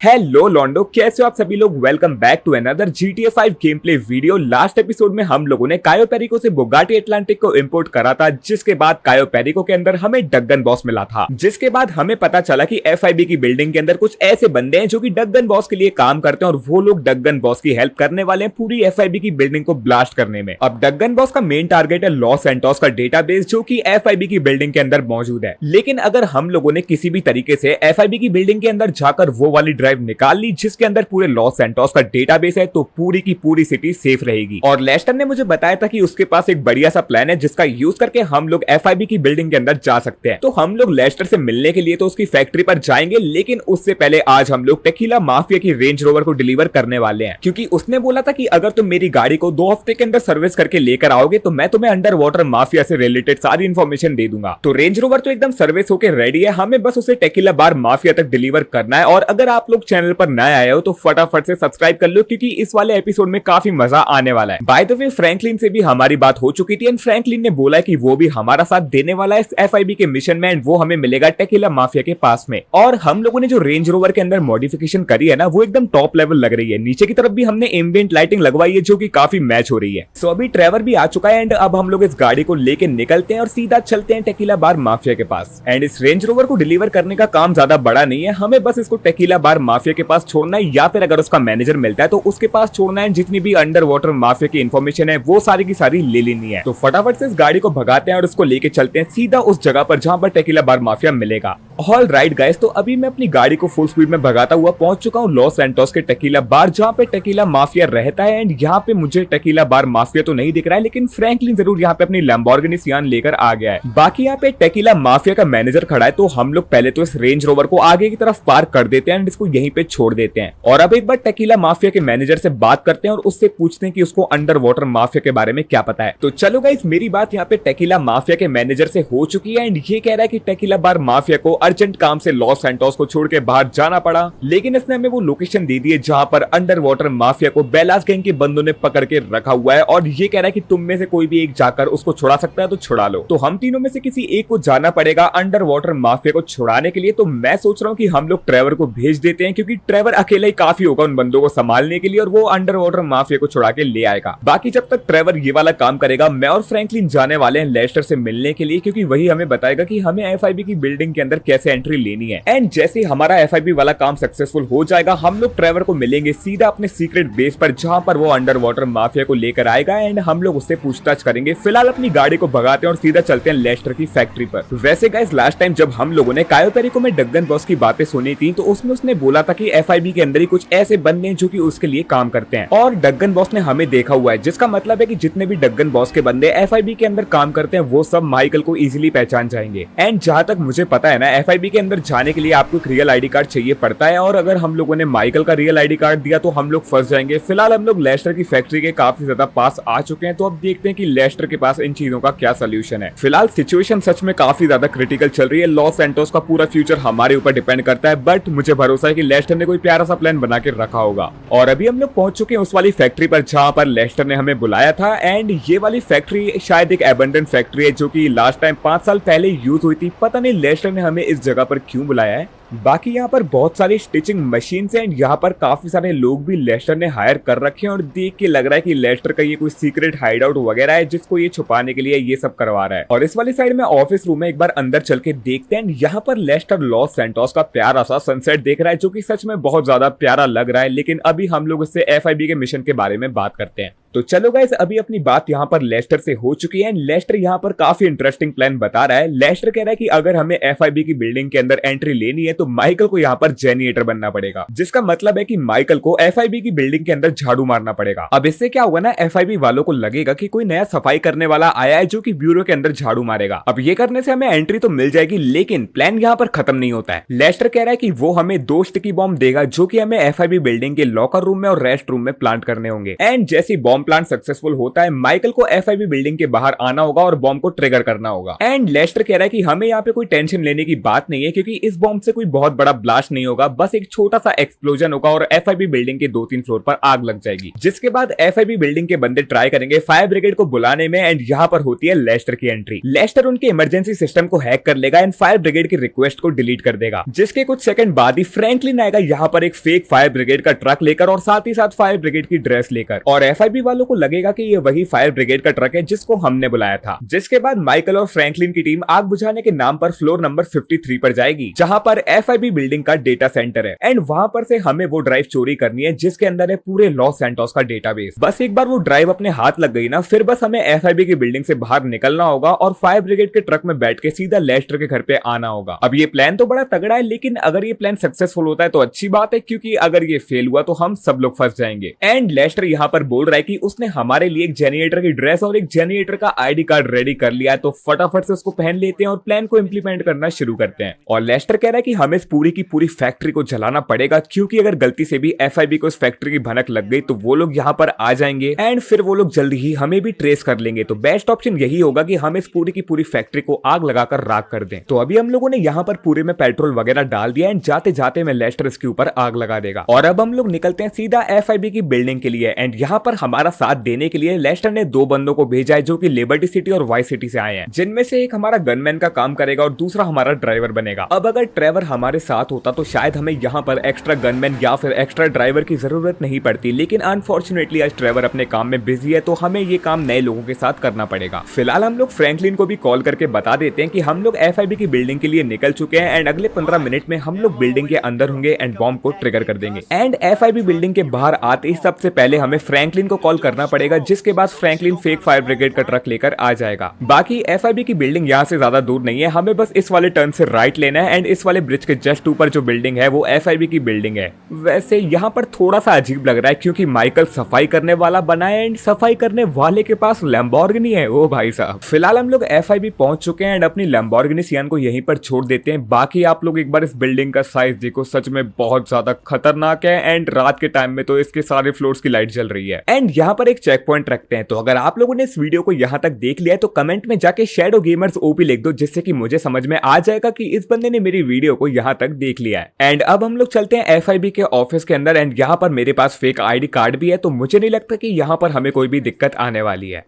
Hello लॉन्डो, कैसे हो आप सभी लोग। Welcome back to another GTA 5 game play video. Last episode में हम लोगों ने कायो पेरिको से बुगाटी एटलांटिक को इंपोर्ट करा था, जिसके बाद कायो पेरिको के अंदर हमें डगन बॉस मिला था। जिसके बाद हमें पता चला कि FIB की बिल्डिंग के अंदर कुछ ऐसे बंदे हैं जो कि डगन बॉस के लिए काम करते हैं और वो लोग डगन बॉस की हेल्प करने वाले हैं पूरी FIB की बिल्डिंग को ब्लास्ट करने में। अब डगन बॉस का मेन टारगेट है लॉस सैंटोस का डेटाबेस, जो कि FIB की बिल्डिंग के अंदर मौजूद है। लेकिन अगर हम लोगों ने किसी भी तरीके से FIB की बिल्डिंग के अंदर जाकर वो वाली ड्राइव निकाल ली जिसके अंदर पूरे लॉस सैंटोस का डेटाबेस है, तो पूरी की पूरी सिटी सेफ रहेगी। और लेस्टर ने मुझे बताया था कि उसके पास एक बढ़िया सा प्लान है जिसका यूज करके हम लोग FIB की बिल्डिंग के अंदर जा सकते हैं। तो हम लोग लेस्टर से मिलने के लिए तो उसकी फैक्ट्री पर जाएंगे, लेकिन उससे पहले आज हम लोग टेकीला माफिया की रेंज रोवर को डिलीवर करने वाले हैं, क्योंकि उसने बोला था कि अगर तुम मेरी गाड़ी को 2 हफ्ते के अंदर सर्विस करके लेकर आओगे तो मैं तुम्हें अंडर वाटर माफिया से रिलेटेड सारी इन्फॉर्मेशन दे दूंगा। तो रेंज रोवर तो एकदम सर्विस होकर रेडी है, हमें बस उसे टेकीला बार माफिया तक डिलीवर करना है। और अगर आप लोग चैनल पर नए आए हो तो फटाफट से सब्सक्राइब कर लो, क्योंकि इस वाले एपिसोड में काफी मजा आने वाला है। बाय द वे, फ्रैंकलिन से भी हमारी बात हो चुकी थी एंड फ्रैंकलिन ने बोला कि वो भी हमारा साथ देने वाला है FIB के मिशन में, एंड वो हमें मिलेगा टेकीला माफिया के पास में। और हम लोगों ने जो रेंज रोवर के अंदर मॉडिफिकेशन करी है ना, वो एकदम टॉप लेवल लग रही है। नीचे की तरफ भी हमने एम्बिएंट लाइटिंग लगवाई है जो कि काफी मैच हो रही है। सो अभी ट्रेवर भी आ चुका है एंड अब हम लोग इस गाड़ी को लेके निकलते हैं और सीधा चलते हैं टेकीला बार माफिया के पास। एंड इस रेंज रोवर को डिलीवर करने का काम ज्यादा बड़ा नहीं है, हमें बस इसको टेकीला बार माफिया के पास छोड़ना है, या फिर अगर उसका मैनेजर मिलता है तो उसके पास छोड़ना है। जितनी भी अंडर वाटर माफिया की इन्फॉर्मेशन है वो सारी की सारी ले लेनी है। तो फटाफट से इस गाड़ी को भगाते हैं और उसको लेके चलते हैं सीधा उस जगह पर जहां पर टेकीला बार माफिया मिलेगा। ऑल राइट गाइस, तो अभी मैं अपनी गाड़ी को फुल स्पीड में भगाता हुआ पहुंच चुका हूँ लॉस सैंटोस के टेकीला बार, जहाँ पे टेकीला माफिया रहता है। एंड यहाँ पे मुझे टेकीला बार माफिया तो नहीं दिख रहा है, लेकिन फ्रैंकलिन जरूर यहाँ पे अपनी लैम्बोर्गिनी सियान लेकर आ गया है। बाकी यहाँ पे टेकीला माफिया का मैनेजर खड़ा है, तो हम लोग पहले तो इस रेंज रोवर को आगे की तरफ पार्क कर देते हैं एंड इसको यहीं पे छोड़ देते हैं। और अब एक बार टेकीला माफिया के मैनेजर से बात करते हैं और उससे पूछते हैं कि उसको अंडर वाटर माफिया के बारे में क्या पता है। तो चलो गाइस, मेरी बात यहाँ पे टेकीला माफिया के मैनेजर से हो चुकी है एंड ये कह रहा है कि टेकीला बार माफिया को अर्जेंट काम से लॉस सैंटोस को छोड़ के बाहर जाना पड़ा, लेकिन इसने हमें वो लोकेशन दे दी है जहां पर अंडर वाटर माफिया को बेलास गैंग के बंदों ने पकड़ के रखा हुआ है। और ये कह रहा है कि तुम में से कोई भी एक जाकर उसको छुड़ा सकता है तो छुड़ा लो। तो हम तीनों में से किसी एक को जाना पड़ेगा अंडर वाटर माफिया को छुड़ाने के लिए। तो मैं सोच रहा हूँ कि हम लोग ट्रेवर को भेज देते हैं, क्योंकि ट्रेवर अकेला ही काफी होगा उन बंदों को संभालने के लिए और वो अंडर वाटर माफिया को छुड़ा के ले आएगा। बाकी जब तक ट्रेवर ये वाला काम करेगा, मैं और फ्रैंकलिन जाने वाले हैं लेस्टर से मिलने के लिए, क्योंकि वही हमें बताएगा कि हमें FIB की बिल्डिंग के अंदर कैसे एंट्री लेनी है। एंड जैसे हमारा FIB वाला काम सक्सेसफुल हो जाएगा, हम लोग ट्रेवर को मिलेंगे सीधा अपने सीक्रेट बेस पर, जहां पर वो अंडर वाटर माफिया को लेकर आएगा एंड हम लोग उससे पूछताछ करेंगे। फिलहाल अपनी गाड़ी को भगाते हैं और सीधा चलते हैं लेस्टर की फैक्ट्री पर। वैसे गाइस, लास्ट टाइम जब हम लोगों ने कायो पेरिको में डगन बॉस की बातें सुनी थी, तो उसमें उसने बोला था कि FIB के अंदर ही कुछ ऐसे बंदे हैं जो कि उसके लिए काम करते हैं, और डगन बॉस ने हमें देखा हुआ है, जिसका मतलब है कि जितने भी डगन बॉस के बंदे FIB के अंदर काम करते हैं वो सब माइकल को इजीली पहचान जाएंगे। एंड जहां तक मुझे पता है ना, FIB के अंदर जाने के लिए आपको एक रियल ID कार्ड चाहिए पड़ता है, और अगर हम लोगों ने माइकल का रियल ID कार्ड दिया तो हम लोग फंस जाएंगे। फिलहाल हम लोग लेस्टर की फैक्ट्री के काफी ज्यादा पास आ चुके हैं, तो अब देखते हैं कि लेस्टर के पास इन चीजों का क्या सोल्यूशन है। फिलहाल सिचुएशन सच में काफी ज्यादा क्रिटिकल चल रही है, लॉस सैंटोस का पूरा फ्यूचर हमारे ऊपर डिपेंड करता है, बट मुझे भरोसा है कि लेस्टर ने कोई प्यारा सा प्लान बना के रखा होगा। और अभी हम लोग पहुंच चुके हैं उस वाली फैक्ट्री पर जहां पर लेस्टर ने हमें बुलाया था। एंड ये वाली फैक्ट्री शायद एक एबंडेंट फैक्ट्री है जो कि लास्ट टाइम 5 साल पहले यूज हुई थी। पता नहीं लेस्टर ने हमें इस जगह पर क्यों बुलाया है। बाकी यहाँ पर बहुत सारी स्टिचिंग मशीन है एंड यहाँ पर काफी सारे लोग भी लेस्टर ने हायर कर रखे हैं, और देख के लग रहा है कि लेस्टर का ये कोई सीक्रेट हाइड आउट वगैरह है जिसको ये छुपाने के लिए ये सब करवा रहा है। और इस वाली साइड में ऑफिस रूम है, एक बार अंदर चल के देखते हैं। यहाँ पर लेस्टर लॉस सैंटोस का प्यारा सा सनसेट देख रहा है, जो कि सच में बहुत ज्यादा प्यारा लग रहा है। लेकिन अभी हम लोग इससे FIB के मिशन के बारे में बात करते हैं। तो चलो गाइस, अभी अपनी बात यहाँ पर लेस्टर से हो चुकी है। लेस्टर यहाँ पर काफी इंटरेस्टिंग प्लान बता रहा है। लेस्टर कह रहा है कि अगर हमें FIB की बिल्डिंग के अंदर एंट्री लेनी है तो माइकल को यहाँ पर जेनिएटर बनना पड़ेगा, जिसका मतलब है कि माइकल को FIB की बिल्डिंग के अंदर झाड़ू मारना पड़ेगा। अब इससे क्या होगा ना, FIB वालों को लगेगा कि कोई नया सफाई करने वाला आया है जो कि ब्यूरो के अंदर झाड़ू मारेगा। अब ये करने से हमें एंट्री तो मिल जाएगी, लेकिन प्लान यहाँ पर खत्म नहीं होता है। लेस्टर कह रहा है कि वो हमें 2 स्टिकी बॉम्ब देगा, जो कि हमें FIB बिल्डिंग के लॉकर रूम में और रेस्ट रूम में प्लांट करने होंगे। एंड जैसे बॉम्ब बॉम्ब प्लांट सक्सेसफुल होता है, माइकल को एफआईबी बिल्डिंग के बाहर आना होगा और बॉम्ब को ट्रिगर करना होगा। एंड लेस्टर कह रहा है कि हमें यहाँ पे कोई टेंशन लेने की बात नहीं है, क्योंकि इस बॉम्ब से कोई बहुत बड़ा ब्लास्ट नहीं होगा, बस एक छोटा सा एक्सप्लोजन होगा और एफआईबी बिल्डिंग के 2-3 फ्लोर पर आग लग जाएगी। जिसके बाद एफआईबी बिल्डिंग के बंदे ट्राई करेंगे फायर ब्रिगेड को बुलाने में, एंड यहाँ पर होती है लेस्टर की एंट्री। लेस्टर उनके इमरजेंसी सिस्टम को हैक कर लेगा एंड फायर ब्रिगेड की रिक्वेस्ट को डिलीट कर देगा। जिसके कुछ सेकंड बाद ही फ्रैंकलिन आएगा यहाँ पर एक फेक फायर ब्रिगेड का ट्रक लेकर और साथ ही साथ फायर ब्रिगेड की ड्रेस लेकर, और एफआईबी वालों को लगेगा कि ये वही फायर ब्रिगेड का ट्रक है जिसको हमने बुलाया था। जिसके बाद माइकल और फ्रैंकलिन की टीम आग बुझाने के नाम पर फ्लोर नंबर 53 पर जाएगी, जहां पर एफआईबी बिल्डिंग का डेटा सेंटर है, एंड वहां पर से हमें वो ड्राइव चोरी करनी है जिसके अंदर है पूरे लॉस सैंटोस का डेटाबेस। बस एक बार वो ड्राइव अपने हाथ लग गई ना, फिर बस हमें एफआईबी की बिल्डिंग से बाहर निकलना होगा और फायर ब्रिगेड के ट्रक में बैठ के सीधा लेस्टर के घर पे आना होगा। अब ये प्लान तो बड़ा तगड़ा है, लेकिन अगर ये प्लान सक्सेसफुल होता है तो अच्छी बात है, क्योंकि अगर ये फेल हुआ तो हम सब लोग फंस जाएंगे। एंड लेस्टर यहाँ पर बोल रहा है कि उसने हमारे लिए एक जेनरेटर की ड्रेस और एक जेनरेटर का आईडी कार्ड रेडी कर लिया है, तो फटाफट से उसको पहन लेते हैं और प्लान को इम्प्लीमेंट करना शुरू करते हैं। और लेस्टर कह रहा है कि हमें इस पूरी की पूरी फैक्ट्री को जलाना पड़ेगा, क्योंकि अगर गलती से भी एफआईबी को इस फैक्ट्री की भनक लग गई तो वो लोग यहाँ पर आ जाएंगे एंड फिर वो लोग जल्दी ही हमें भी ट्रेस कर लेंगे। तो बेस्ट ऑप्शन यही होगा कि हम इस पूरी की पूरी फैक्ट्री को आग लगाकर राख कर दें। तो अभी हम लोगों ने यहाँ पर पूरे में पेट्रोल वगैरह डाल दिया एंड जाते जाते में लेस्टर इसके ऊपर आग लगा देगा। और अब हम लोग निकलते हैं सीधा एफआईबी की बिल्डिंग के लिए, एंड यहाँ पर हमारा साथ देने के लिए लेस्टर ने 2 बंदों को भेजा है जो कि लिबर्टी सिटी और वाइस सिटी से आए हैं, जिनमें से एक हमारा गनमैन का काम करेगा और दूसरा हमारा ड्राइवर बनेगा। अब अगर ट्रेवर हमारे साथ होता तो शायद हमें यहाँ पर एक्स्ट्रा गनमैन या फिर एक्स्ट्रा ड्राइवर की जरूरत नहीं पड़ती, लेकिन अनफॉर्चुनेटली आज ट्रेवर अपने काम में बिजी है, तो हमें ये काम नए लोगों के साथ करना पड़ेगा। फिलहाल हम लोग फ्रैंकलिन को भी कॉल करके बता देते हैं कि हम लोग एफआईबी की बिल्डिंग के लिए निकल चुके हैं एंड अगले 15 मिनट में हम लोग बिल्डिंग के अंदर होंगे एंड बॉम्ब को ट्रिगर कर देंगे। एंड एफआईबी बिल्डिंग के बाहर आते ही सबसे पहले हमें फ्रैंकलिन को कॉल करना पड़ेगा, जिसके बाद फ्रैंकलिन फेक फायर ब्रिगेड का ट्रक लेकर आ जाएगा। बाकी एफआईबी की बिल्डिंग यहाँ से ज्यादा दूर नहीं है, हमें बस इस वाले टर्न से राइट लेना है एंड इस वाले ब्रिज के जस्ट ऊपर जो बिल्डिंग है वो एफआईबी की बिल्डिंग है। वैसे यहाँ पर थोड़ा सा अजीब लग रहा है क्योंकि माइकल सफाई करने वाला बना है एंड सफाई करने वाले के पास लैम्बोर्गिनी है। ओ भाई साहब, फिलहाल हम लोग एफआईबी पहुंच चुके हैं एंड अपनी लैम्बोर्गिनी सियान को यहीं पर छोड़ देते हैं। बाकी आप लोग एक बार इस बिल्डिंग का साइज देखो, सच में बहुत ज्यादा खतरनाक है एंड रात के टाइम में तो इसके सारे फ्लोर्स की लाइट जल रही है। एंड यहाँ पर एक चेक पॉइंट रखते हैं, तो अगर आप लोगों ने इस वीडियो को यहाँ तक देख लिया है तो कमेंट में जाके शैडो गेमर्स ओपी लिख दो, जिससे कि मुझे समझ में आ जाएगा कि इस बंदे ने मेरी वीडियो को यहाँ तक देख लिया है। एंड अब हम लोग चलते हैं एफआईबी के ऑफिस के अंदर एंड यहाँ पर मेरे पास फेक आईडी कार्ड भी है, तो मुझे नहीं लगता कि यहाँ पर हमें कोई भी दिक्कत आने वाली है।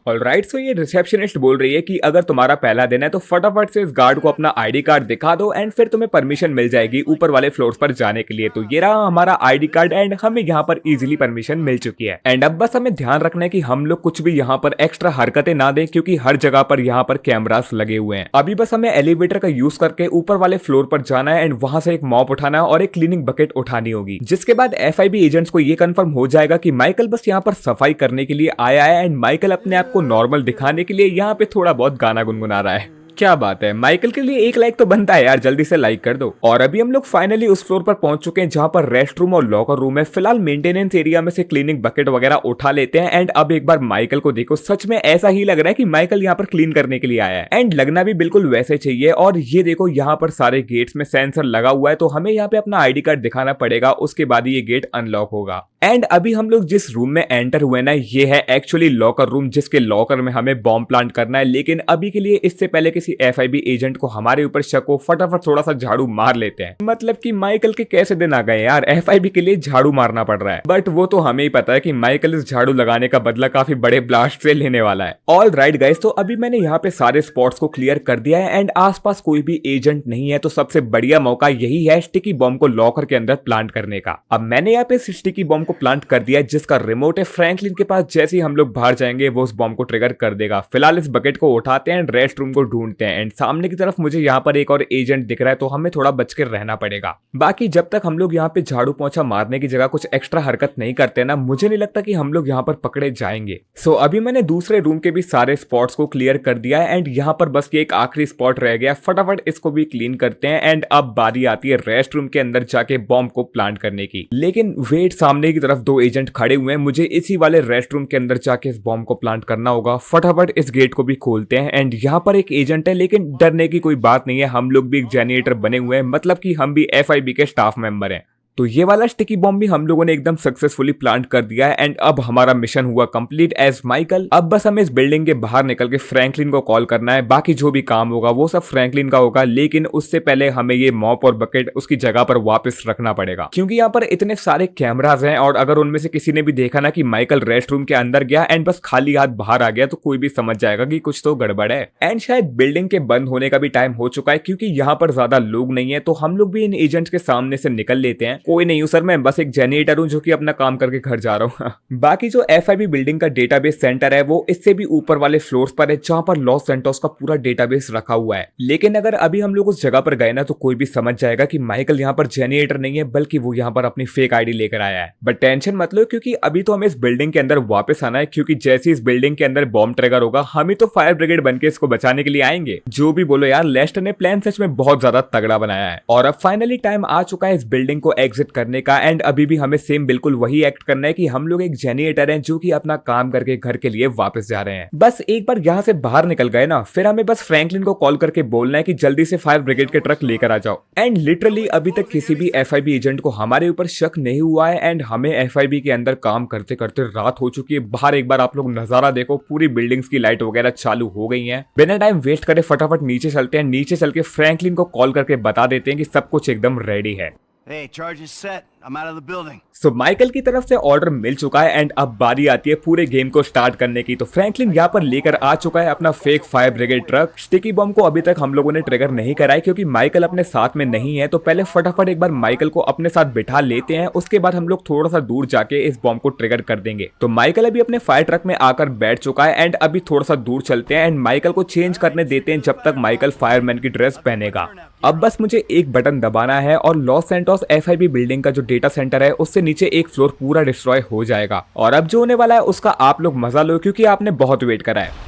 ऑलराइट, सो ये रिसेप्शनिस्ट बोल रही है कि अगर तुम्हारा पहला दिन है तो फटाफट से इस गार्ड को अपना आईडी कार्ड दिखा दो एंड फिर तुम्हें परमिशन मिल जाएगी ऊपर वाले फ्लोर्स पर जाने के लिए। तो ये रहा हमारा आईडी कार्ड एंड हमें यहाँ पर इजीली परमिशन मिल चुकी है। एंड अब बस हमें ध्यान रखना है कि हम लोग कुछ भी यहाँ पर एक्स्ट्रा हरकतें ना दें, क्योंकि हर जगह पर यहाँ पर कैमरास लगे हुए हैं। अभी बस हमें एलिवेटर का यूज करके ऊपर वाले फ्लोर पर जाना है एंड वहां से एक मॉप उठाना और एक क्लीनिंग बकेट उठानी होगी, जिसके बाद एफआईबी एजेंट्स को ये कंफर्म हो जाएगा कि माइकल बस यहाँ पर सफाई करने के लिए आया है एंड माइकल अपने आप को नॉर्मल दिखाने के लिए यहाँ पे थोड़ा बहुत गाना गुनगुना रहा है। क्या बात है, माइकल के लिए 1 लाइक तो बनता है यार, जल्दी से लाइक कर दो। और अभी हम लोग फाइनली उस फ्लोर पर पहुंच चुके हैं जहां पर रेस्ट रूम और लॉकर रूम है। फिलहाल मेंटेनेंस एरिया में से क्लीनिंग बकेट वगैरह उठा लेते हैं एंड अब एक बार माइकल को देखो, सच में ऐसा ही लग रहा है कि माइकल यहाँ पर क्लीन करने के लिए आया है एंड लगना भी बिल्कुल वैसे चाहिए। और ये देखो यहाँ पर सारे गेट्स में सेंसर लगा हुआ है, तो हमें यहाँ पे अपना आईडी कार्ड दिखाना पड़ेगा, उसके बाद ये गेट अनलॉक होगा। एंड अभी हम लोग जिस रूम में एंटर हुए ना, ये है एक्चुअली लॉकर रूम, जिसके लॉकर में हमें बॉम्ब प्लांट करना है। लेकिन अभी के लिए इससे पहले किसी एफआईबी एजेंट को हमारे ऊपर शक हो, फटाफट थोड़ा सा झाड़ू मार लेते हैं। मतलब कि माइकल के कैसे दिन आ गए यार, एफआईबी के लिए झाड़ू मारना पड़ रहा है। बट वो तो हमें ही पता है कि माइकल इस झाड़ू लगाने का बदला काफी बड़े ब्लास्ट से लेने वाला है। ऑल राइट गाइस, तो अभी मैंने यहाँ पे सारे स्पॉट्स को क्लियर कर दिया है एंड आसपास कोई भी एजेंट नहीं है, तो सबसे बढ़िया मौका यही है स्टिकी बॉम्ब को लॉकर के अंदर प्लांट करने का। अब मैंने यहाँ पे स्टिकी बॉम्ब को प्लांट कर दिया, जिसका रिमोट है फ्रैंकलिन के पास। जैसे ही हम लोग बाहर जाएंगे वो उस बॉम्ब को ट्रिगर कर देगा। फिलहाल इस बकेट को उठाते हैं, रेस्ट रूम को ढूंढते हैं एंड सामने की तरफ मुझे यहाँ पर एक और एजेंट दिख रहा है, तो हमें थोड़ा बच के रहना पड़ेगा। बाकी जब तक हम लोग यहाँ पे झाड़ू पोंछा मारने की जगह कुछ एक्स्ट्रा हरकत नहीं करते ना, मुझे नहीं लगता कि हम लोग यहाँ पर पकड़े जाएंगे। सो अभी मैंने दूसरे रूम के भी सारे स्पॉट्स को क्लियर कर दिया है एंड यहाँ पर बस ये एक आखिरी स्पॉट रह गया, फटाफट इसको भी क्लीन करते हैं। एंड अब बारी आती है रेस्ट रूम के अंदर जाके बॉम्ब को प्लांट करने की। लेकिन वेट, सामने की तरफ 2 एजेंट खड़े हुए हैं, मुझे इसी वाले रेस्ट रूम के अंदर जाके इस बॉम्ब को प्लांट करना होगा। फटाफट इस गेट को भी खोलते हैं एंड यहाँ पर एक एजेंट है, लेकिन डरने की कोई बात नहीं है, हम लोग भी एक जेनरेटर बने हुए हैं, मतलब कि हम भी एफआईबी के स्टाफ मेंबर हैं। तो ये वाला स्टिकी बॉम्ब भी हम लोगों ने एकदम सक्सेसफुली प्लांट कर दिया है एंड अब हमारा मिशन हुआ कंप्लीट एज माइकल। अब बस हमें इस बिल्डिंग के बाहर निकल के फ्रैंकलिन को कॉल करना है, बाकी जो भी काम होगा वो सब फ्रैंकलिन का होगा, लेकिन उससे पहले हमें ये मॉप और बकेट उसकी जगह पर वापस रखना पड़ेगा क्योंकि यहाँ पर इतने सारे कैमराज हैं और अगर उनमें से किसी ने भी देखा ना कि माइकल रेस्ट रूम के अंदर गया एंड बस खाली हाथ बाहर आ गया तो कोई भी समझ जाएगा कि कुछ तो गड़बड़ है। एंड शायद बिल्डिंग के बंद होने का भी टाइम हो चुका है क्योंकि यहाँ पर ज्यादा लोग नहीं है, तो हम लोग भी इन एजेंट्स के सामने से निकल लेते हैं। कोई नहीं हूँ सर, मैं बस एक जेनरेटर हूँ जो कि अपना काम करके घर जा रहा हूँ। बाकी जो FIB बिल्डिंग का डेटाबेस सेंटर है वो इससे भी ऊपर वाले फ्लोर्स पर है जहाँ पर लॉस सैंटोस का पूरा डेटाबेस रखा हुआ है। लेकिन अगर अभी हम लोग उस जगह पर गए ना तो कोई भी समझ जाएगा कि माइकल यहाँ पर जेनरेटर नहीं है बल्कि वो यहाँ पर अपनी फेक आईडी लेकर आया है। बट टेंशन मत लो क्योंकि अभी तो हमें इस बिल्डिंग के अंदर वापस आना है क्योंकि जैसे इस बिल्डिंग के अंदर बॉम्ब ट्रिगर होगा हम ही तो फायर ब्रिगेड बनके इसको बचाने के लिए आएंगे। जो भी बोलो यार, लेस्टर ने प्लान सच में बहुत ज्यादा तगड़ा बनाया है। और अब फाइनली टाइम आ चुका है इस बिल्डिंग को एग्जिट करने का एंड अभी भी हमें सेम बिल्कुल वही एक्ट करना है कि हम लोग एक जेनरेटर हैं जो कि अपना काम करके घर के लिए वापस जा रहे हैं। बस एक बार यहाँ से बाहर निकल गए ना फिर हमें बस फ्रैंकलिन को कॉल करके बोलना है कि जल्दी से फायर ब्रिगेड के ट्रक लेकर आ जाओ। एंड लिटरली अभी तक किसी भी FIB एजेंट को हमारे ऊपर शक नहीं हुआ है एंड हमें FIB के अंदर काम करते करते रात हो चुकी है। बाहर एक बार आप लोग नजारा देखो, पूरी बिल्डिंग्स की लाइट वगैरह चालू हो गई है। बिना टाइम वेस्ट करे फटाफट नीचे चलते हैं। नीचे चल के फ्रैंकलिन को कॉल करके बता देते हैं कि सब कुछ एकदम रेडी है। Hey, charge is set. I'm out of the building. So Michael की तरफ से ऑर्डर मिल चुका है एंड अब बारी आती है पूरे गेम को स्टार्ट करने की। तो फ्रैंकलिन यहाँ पर लेकर आ चुका है अपना fake fire brigade truck. Sticky bomb को अभी तक हम लोगों ने ट्रिगर नहीं कराई क्योंकि माइकल अपने साथ में नहीं है, तो पहले फटाफट एक बार माइकल को अपने साथ बिठा लेते हैं, उसके बाद हम लोग थोड़ा सा दूर जाके इस बम को ट्रिगर कर देंगे। तो माइकल अभी अपने फायर ट्रक में आकर बैठ चुका है एंड अभी थोड़ा सा दूर चलते हैं एंड माइकल को चेंज करने देते हैं जब तक माइकल फायरमैन की ड्रेस पहनेगा। अब बस मुझे एक बटन दबाना है और लॉस सैंटोस FIB बिल्डिंग का जो डेटा सेंटर है उससे नीचे एक फ्लोर पूरा डिस्ट्रॉय हो जाएगा। और अब जो होने वाला है उसका आप लोग मजा लो क्योंकि आपने बहुत वेट करा है।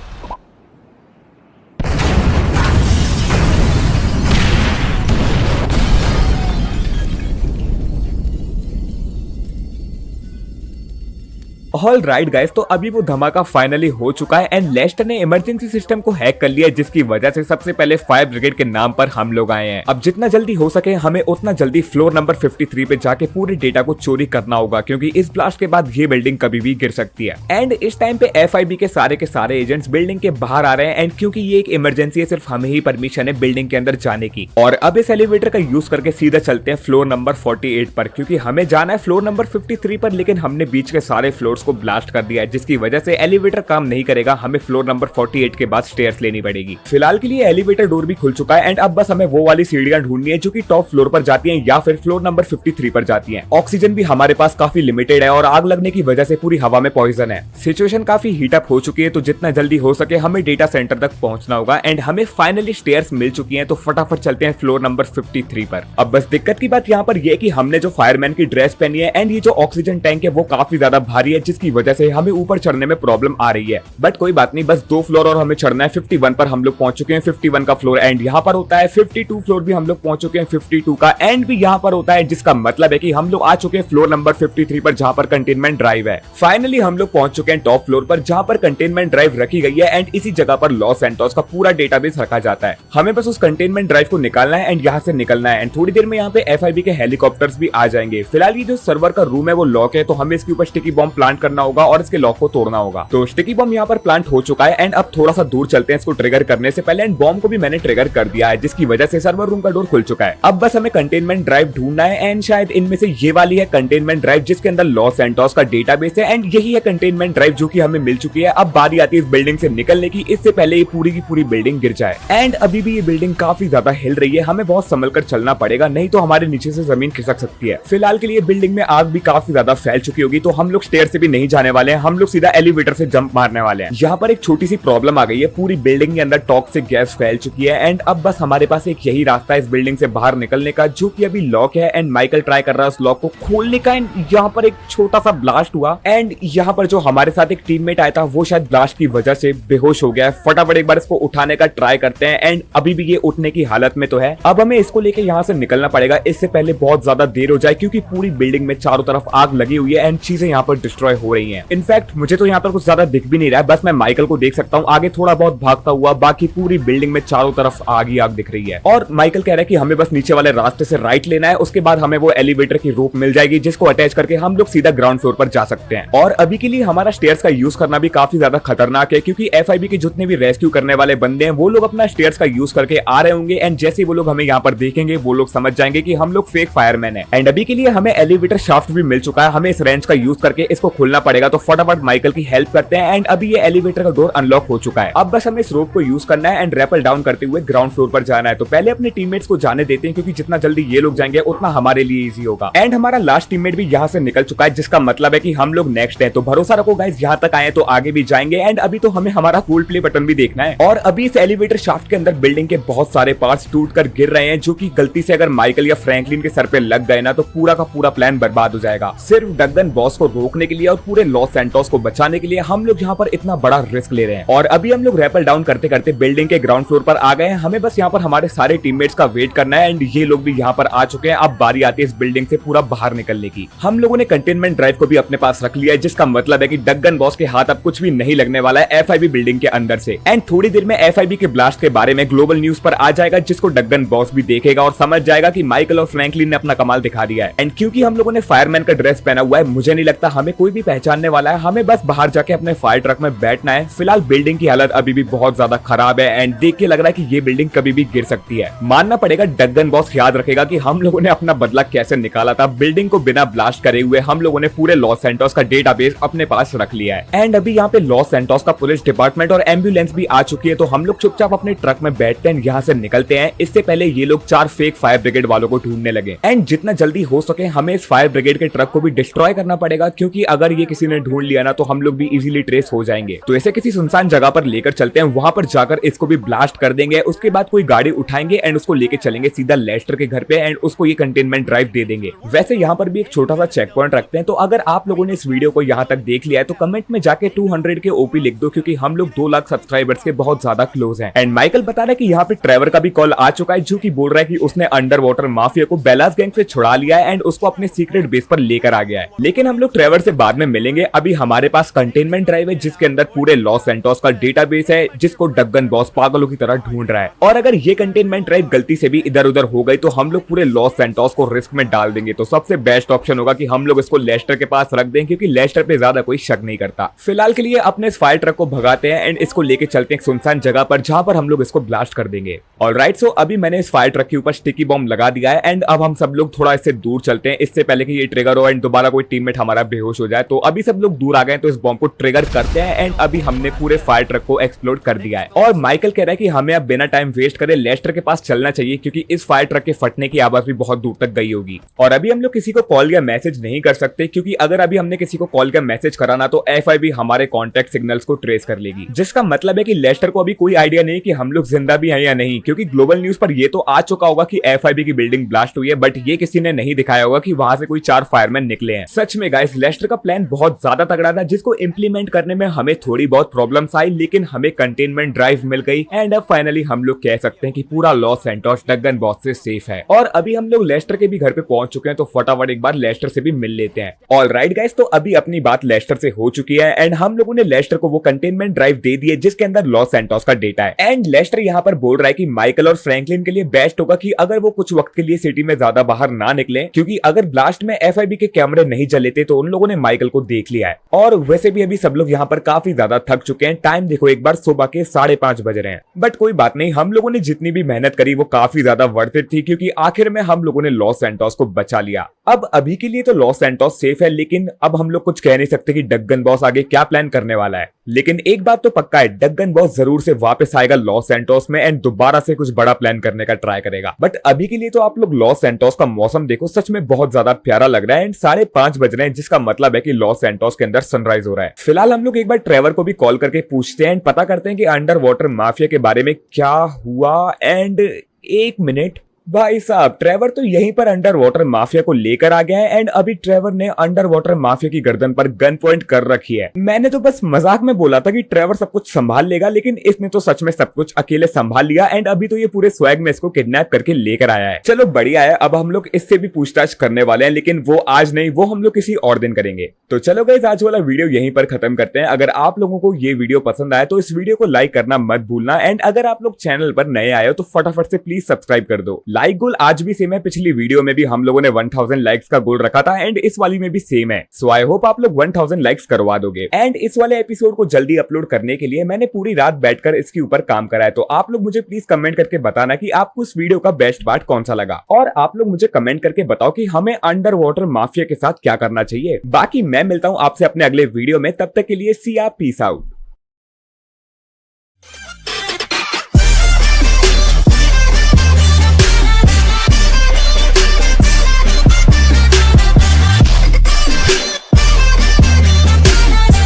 ऑल राइट गाइस, तो अभी वो धमाका फाइनली हो चुका है एंड लेस्टर ने इमरजेंसी सिस्टम को हैक कर लिया जिसकी वजह से सबसे पहले फायर ब्रिगेड के नाम पर हम लोग आए हैं। अब जितना जल्दी हो सके हमें उतना जल्दी फ्लोर नंबर 53 पे जाके पूरे डेटा को चोरी करना होगा क्योंकि इस ब्लास्ट के बाद ये बिल्डिंग कभी भी गिर सकती है। एंड इस टाइम पे FIB के सारे एजेंट्स बिल्डिंग के बाहर आ रहे हैं एंड क्योंकि ये एक इमरजेंसी है सिर्फ हमें ही परमिशन है बिल्डिंग के अंदर जाने की। और अब इस एलिवेटर का यूज करके सीधा चलते हैं फ्लोर नंबर 48 पर क्योंकि हमें जाना है फ्लोर नंबर 53 पर, लेकिन हमने बीच के सारे फ्लोर्स को ब्लास्ट कर दिया है जिसकी वजह से एलिवेटर काम नहीं करेगा। हमें फ्लोर नंबर 48 के बाद स्टेयर्स लेनी पड़ेगी। फिलहाल के लिए एलिवेटर डोर भी खुल चुका है एंड अब बस हमें वो वाली सीढ़ियां ढूंढनी है जो कि टॉप फ्लोर पर जाती हैं या फिर फ्लोर नंबर 53 पर जाती हैं। ऑक्सीजन भी हमारे पास काफी लिमिटेड है और आग लगने की वजह से पूरी हवा में पॉइजन है। सिचुएशन काफी हीट अप हो चुकी है, तो जितना जल्दी हो सके हमें डेटा सेंटर तक पहुंचना होगा एंड हमें फाइनली स्टेयर्स मिल चुकी हैं, तो फटाफट चलते हैं फ्लोर नंबर 53 पर। अब बस दिक्कत की बात यहाँ पर यह कि हमने जो फायरमैन की ड्रेस पहनी है एंड ये जो ऑक्सीजन टैंक है वो काफी ज्यादा भारी है जिसकी वजह से हमें ऊपर चढ़ने में प्रॉब्लम आ रही है। बट कोई बात नहीं, बस 2 फ्लोर और हमें चढ़ना है। 51 पर हम लोग पहुंच चुके हैं, 51 का फ्लोर एंड यहाँ पर होता है 52 फ्लोर भी हम लोग पहुंच चुके हैं, 52 का एंड भी यहाँ पर होता है, जिसका मतलब है कि हम लोग आ चुके हैं फ्लोर नंबर 53 पर जहाँ पर कंटेनमेंट ड्राइव है। फाइनली हम लोग पहुंच चुके हैं टॉप फ्लोर पर जहाँ पर कंटेनमेंट ड्राइव रखी गई है एंड इसी जगह पर लॉस सैंटोस का पूरा डेटाबेस रखा जाता है। हमें बस उस कंटेनमेंट ड्राइव को निकालना है एंड यहाँ से निकलना है एंड थोड़ी देर में यहाँ पे FIB के हेलीकॉप्टर्स भी आ जाएंगे। फिलहाल ये जो सर्वर का रूम है वो लॉक है, तो हमें इसके ऊपर स्टिकी बॉम्ब प्लांट करना होगा और इसके लॉक को तोड़ना होगा। तो स्टिकी बॉम्ब यहाँ पर प्लांट हो चुका है एंड अब थोड़ा सा दूर चलते हैं इसको ट्रिगर करने से पहले एंड बॉम्ब को भी मैंने ट्रिगर कर दिया है जिसकी वजह से सर्वर रूम का डोर खुल चुका है। अब बस हमें कंटेनमेंट ड्राइव ढूंढना है एंड शायद इनमें से ये वाली है कंटेनमेंट ड्राइव जिसके अंदर लॉस सैंटोस का डेटाबेस है एंड यही है कंटेनमेंट ड्राइव जो कि हमें मिल चुकी है। अब बारी आती है इस बिल्डिंग से निकलने की, इससे पहले ये पूरी की पूरी बिल्डिंग गिर जाए। एंड अभी भी ये बिल्डिंग काफी ज्यादा हिल रही है, हमें बहुत संभल कर चलना पड़ेगा नहीं तो हमारे नीचे से जमीन खिसक सकती है। फिलहाल के लिए बिल्डिंग में आग भी काफी ज्यादा फैल चुकी होगी, तो हम लोग स्टेयर से भी नहीं जाने वाले हैं, हम लोग सीधा एलिवेटर से जंप मारने वाले हैं। यहाँ पर एक छोटी सी प्रॉब्लम आ गई है, पूरी बिल्डिंग के अंदर टॉक्सिक गैस फैल चुकी है एंड अब बस हमारे पास एक यही रास्ता है इस बिल्डिंग से बाहर निकलने का जो कि अभी लॉक है एंड माइकल ट्राई कर रहा है उस लॉक को खोलने का एंड यहाँ पर एक छोटा सा ब्लास्ट हुआ एंड यहाँ पर जो हमारे साथ एक टीममेट आया था वो शायद ब्लास्ट की वजह से बेहोश हो गया है। फटाफट एक बार इसको उठाने का ट्राई करते हैं एंड अभी भी ये उठने की हालत में तो है। अब हमें इसको लेके यहाँ से निकलना पड़ेगा, इससे पहले बहुत ज्यादा देर हो जाए क्योंकि पूरी बिल्डिंग में चारों तरफ आग लगी हुई है एंड चीजें यहाँ पर डिस्ट्रॉय हो रही है। इनफैक्ट मुझे तो यहाँ पर कुछ ज्यादा दिख भी नहीं रहा है, बस मैं माइकल को देख सकता हूँ आगे थोड़ा बहुत भागता हुआ, बाकी पूरी बिल्डिंग में चारों तरफ आग ही आग दिख रही है। और माइकल कह रहा है कि हमें बस नीचे वाले रास्ते से राइट लेना है, उसके बाद हमें वो एलिवेटर की रोप मिल जाएगी जिसको अटैच करके हम लोग सीधा ग्राउंड फ्लोर पर जा सकते हैं। और अभी के लिए हमारा स्टेयर्स का यूज करना भी काफी ज्यादा खतरनाक है, क्योंकि एफआईबी के जितने भी रेस्क्यू करने वाले बंदे हैं वो लोग अपना स्टेयर्स का यूज करके आ रहे होंगे, एंड जैसे वो लोग हमें यहाँ पर देखेंगे वो लोग समझ जाएंगे कि हम लोग फेक फायरमैन है। एंड अभी के लिए हमें एलिवेटर शाफ्ट भी मिल चुका है, हमें इस रेंच का यूज करके इसको खोलना पड़ेगा। तो फटाफट माइकल की हेल्प करते हैं, एंड अभी ये एलिवेटर का डोर अनलॉक हो चुका है। अब बस हमें इस रोप को यूज करना है एंड रैपल डाउन करते हुए ग्राउंड फ्लोर पर जाना है। तो पहले अपने टीममेट्स को जाने देते हैं, क्योंकि जितना जल्दी ये लोग जाएंगे उतना हमारे लिए इजी होगा। एंड हमारा लास्ट टीममेट भी यहाँ से निकल चुका है, जिसका मतलब है कि हम लोग नेक्स्ट है। तो भरोसा रखो गाइस, यहाँ तक आए तो आगे भी जाएंगे। एंड अभी तो हमें हमारा कूल प्ले बटन भी देखना है। और अभी इस एलिवेटर शाफ्ट के अंदर बिल्डिंग के बहुत सारे पार्ट्स टूट कर गिर रहे हैं, जो कि गलती से अगर माइकल या फ्रैंकलिन के सर पे लग गए ना तो पूरा का पूरा प्लान बर्बाद हो जाएगा। सिर्फ डगन बॉस को रोकने के लिए और पूरे लॉस सैंटोस को बचाने के लिए हम लोग यहाँ पर इतना बड़ा रिस्क ले रहे हैं। और अभी हम लोग रैपल डाउन करते करते बिल्डिंग के ग्राउंड फ्लोर पर आ गए हैं। हमें बस यहाँ पर हमारे सारे टीममेट्स का वेट करना है, एंड ये लोग भी यहाँ पर आ चुके हैं। अब बारी आती है इस बिल्डिंग से पूरा बाहर निकलने की। हम लोगों ने कंटेनमेंट ड्राइव को भी अपने पास रख लिया है, जिसका मतलब है कि डगन बॉस के हाथ अब कुछ भी नहीं लगने वाला है एफआईबी बिल्डिंग के अंदर से। एंड थोड़ी देर में एफआईबी के ब्लास्ट के बारे में ग्लोबल न्यूज पर आ जाएगा, जिसको डगन बॉस भी देखेगा और समझ जाएगा कि माइकल और फ्रैंकलिन ने अपना कमाल दिखा दिया है। एंड क्योंकि हम लोगों ने फायरमैन का ड्रेस पहना हुआ है, मुझे नहीं लगता हमें कोई भी पहचानने वाला है। हमें बस बाहर जाके अपने फायर ट्रक में बैठना है। फिलहाल बिल्डिंग की हालत अभी भी बहुत ज्यादा खराब है, एंड देख के लग रहा है कि ये बिल्डिंग कभी भी गिर सकती है। मानना पड़ेगा डगन बॉस याद रखेगा कि हम लोगों ने अपना बदला कैसे निकाला था। बिल्डिंग को बिना ब्लास्ट करे हुए हम लोगों ने पूरे लॉस सैंटोस का डेटाबेस अपने पास रख लिया है। एंड अभी यहाँ पे लॉस सैंटोस का पुलिस डिपार्टमेंट और एम्बुलेंस भी आ चुकी है। तो हम लोग चुपचाप अपने ट्रक में बैठते हैं, यहाँ से निकलते हैं। इससे पहले ये लोग 4 फेक फायर ब्रिगेड वालों को ढूंढने लगे। एंड जितना जल्दी हो सके हमें इस फायर ब्रिगेड के ट्रक को भी डिस्ट्रॉय करना पड़ेगा, क्योंकि अगर ये किसी ने ढूंढ लिया ना तो हम लोग भी इजीली ट्रेस हो जाएंगे। तो ऐसे किसी सुनसान जगह पर लेकर चलते हैं, वहां पर जाकर इसको भी ब्लास्ट कर देंगे। उसके बाद कोई गाड़ी उठाएंगे एंड उसको लेके चलेंगे सीधा लेस्टर के घर पे, एंड उसको ये कंटेनमेंट ड्राइव दे देंगे। वैसे यहाँ पर भी एक छोटा सा चेक पॉइंट रखते हैं। तो अगर आप लोगों ने इस वीडियो को यहाँ तक देख लिया है तो कमेंट में जाके 200 के ओपी लिख दो, क्योंकि हम लोग 2 लाख सब्सक्राइबर्स के बहुत ज्यादा क्लोज हैं। एंड माइकल बता रहा है कि यहाँ पे ट्रेवर का भी कॉल आ चुका है, जो कि बोल रहा है कि उसने अंडर वाटर माफिया को बेलास गैंग से छुड़ा लिया है एंड उसको अपने सीक्रेट बेस पर लेकर आ गया है। लेकिन हम लोग ट्रेवर से बाद में मिलेंगे। अभी हमारे पास कंटेनमेंट ड्राइव है, जिसके अंदर पूरे लॉस सैंटोस का डेटाबेस है, जिसको डगन बॉस पागलों की तरह ढूंढ रहा है। और अगर ये कंटेनमेंट ड्राइव गलती से भी इधर उधर हो गई तो हम लोग पूरे लॉस सैंटोस को रिस्क में डाल देंगे। तो सबसे बेस्ट ऑप्शन होगा कि हम लोग इसको लेस्टर के पास रख दें, क्योंकि लेस्टर पे ज्यादा कोई शक नहीं करता। फिलहाल के लिए अपने इस फायर ट्रक को भगाते हैं एंड इसको लेके चलते हैं एक सुनसान जगह पर, जहां पर हम लोग इसको ब्लास्ट कर देंगे। ऑलराइट, सो अभी मैंने इस फायर ट्रक के ऊपर स्टिकी बॉम्ब लगा दिया है, एंड अब हम सब लोग थोड़ा इससे दूर चलते हैं, इससे पहले कि ये ट्रिगर हो एंड दोबारा कोई टीममेट हमारा बेहोश हो जाए। तो अभी सब लोग दूर आ गए, तो इस बॉम्ब को ट्रिगर करते हैं एंड अभी हमने पूरे फायर ट्रक को एक्सप्लोड कर दिया है। और माइकल कह रहा है कि हमें अब बिना टाइम वेस्ट करे लेस्टर के पास चलना चाहिए, क्योंकि इस फायर ट्रक के फटने की आवाज भी बहुत दूर तक गई होगी। और अभी हम लोग किसी को कॉल या मैसेज नहीं कर सकते, क्योंकि अगर अभी हमने किसी को कॉल या मैसेज कराना तो एफआईबी हमारे कॉन्टैक्ट सिग्नल्स को ट्रेस कर लेगी, जिसका मतलब है कि लेस्टर को अभी कोई आइडिया नहीं कि हम लोग जिंदा भी हैं या नहीं, क्योंकि ग्लोबल न्यूज पर ये तो आ चुका होगा कि एफआईबी की बिल्डिंग ब्लास्ट हुई है, बट ये किसी ने नहीं दिखाया होगा कि वहां से कोई 4 फायरमैन निकले हैं। सच में गाइस, लेस्टर का प्लान बहुत ज्यादा तगड़ा था, जिसको इंप्लीमेंट करने में हमें थोड़ी बहुत प्रॉब्लम्स आई, लेकिन हमें कंटेनमेंट ड्राइव मिल गई एंड अब फाइनली हम लोग कह सकते हैं कि पूरा लॉस सैंटोस डगन बॉस से सेफ है। और अभी हम लोग लेस्टर के भी घर पे पहुंच चुके हैं, तो फटाफट एक बार लेस्टर से भी मिल लेते हैं। ऑलराइट गाइस, तो अभी अपनी बात लेस्टर से हो चुकी है एंड हम लोगों ने लेस्टर को वो कंटेनमेंट ड्राइव दे दी है, जिसके अंदर लॉस सैंटोस का डेटा है। एंड लेस्टर यहाँ पर बोल रहा है कि माइकल और फ्रैंकलिन के लिए बेस्ट होगा कि अगर वो कुछ वक्त के लिए सिटी में ज्यादा बाहर ना निकले, क्योंकि अगर ब्लास्ट में एफआईबी के कैमरे नहीं जले थे तो उन लोगों ने माइकल को देख लिया है। और वैसे भी अभी सब लोग यहाँ पर काफी ज्यादा थक चुके हैं। टाइम देखो एक बार, सुबह के 5:30 बज रहे हैं। बट कोई बात नहीं, हम लोगों ने जितनी भी मेहनत करी वो काफी ज्यादा वर्थ इट थी, क्योंकि आखिर में हम लोगों ने लॉस सैंटोस को बचा लिया। अब अभी के लिए तो लॉस सैंटोस सेफ है, लेकिन अब हम लोग कुछ कह नहीं सकते कि डगन बॉस आगे क्या प्लान करने वाला है। लेकिन एक बात तो पक्का है, डगन बॉस जरूर से वापस आएगा लॉस सैंटोस में एंड दोबारा से कुछ बड़ा प्लान करने का ट्राई करेगा। बट अभी के लिए तो आप लोग लॉस सैंटोस का मौसम देखो, सच में बहुत ज्यादा प्यारा लग रहा है एंड 5:30 बज रहे हैं, जिसका मतलब है कि लॉस सैंटोस के अंदर सनराइज हो रहा है। फिलहाल हम लोग एक बार ट्रेवर को भी कॉल करके पूछते हैं एंड पता करते हैं कि अंडर वाटर माफिया के बारे में क्या हुआ। एंड 1 मिनट, भाई साहब, ट्रेवर तो यहीं पर अंडर वाटर माफिया को लेकर आ गया है एंड अभी ट्रेवर ने अंडर वाटर माफिया की गर्दन पर गन पॉइंट कर रखी है। मैंने तो बस मजाक में बोला था कि ट्रेवर सब कुछ संभाल लेगा, लेकिन इसने तो सच में सब कुछ अकेले संभाल लिया एंड अभी तो ये पूरे स्वैग में इसको किडनैप करके लेकर आया है। चलो बढ़िया है, अब हम लोग इससे भी पूछताछ करने वाले हैं, लेकिन वो आज नहीं, वो हम लोग किसी और दिन करेंगे। तो चलो गाइस, आज वाला वीडियो यहीं पर खत्म करते हैं। अगर आप लोगों को ये वीडियो पसंद आया तो इस वीडियो को लाइक करना मत भूलना एंड अगर आप लोग चैनल पर नए आए हो तो फटाफट से प्लीज सब्सक्राइब कर दो। लाइक गोल आज भी सेम है, पिछली वीडियो में भी हम लोगों ने 1000 लाइक्स का गोल रखा था एंड इस वाली में भी सेम है। सो आई होप आप लोग 1000 लाइक्स करवा दोगे। एंड इस वाले एपिसोड को जल्दी अपलोड करने के लिए मैंने पूरी रात बैठकर इसके ऊपर काम करा है। तो आप लोग मुझे प्लीज कमेंट करके बताना कि आपको इस वीडियो का बेस्ट पार्ट कौन सा लगा और आप लोग मुझे कमेंट करके बताओ कि हमें अंडर वाटर माफिया के साथ क्या करना चाहिए। बाकी मैं मिलता हूँ आपसे अपने अगले वीडियो में, तब तक के लिए सी या पीस आउट।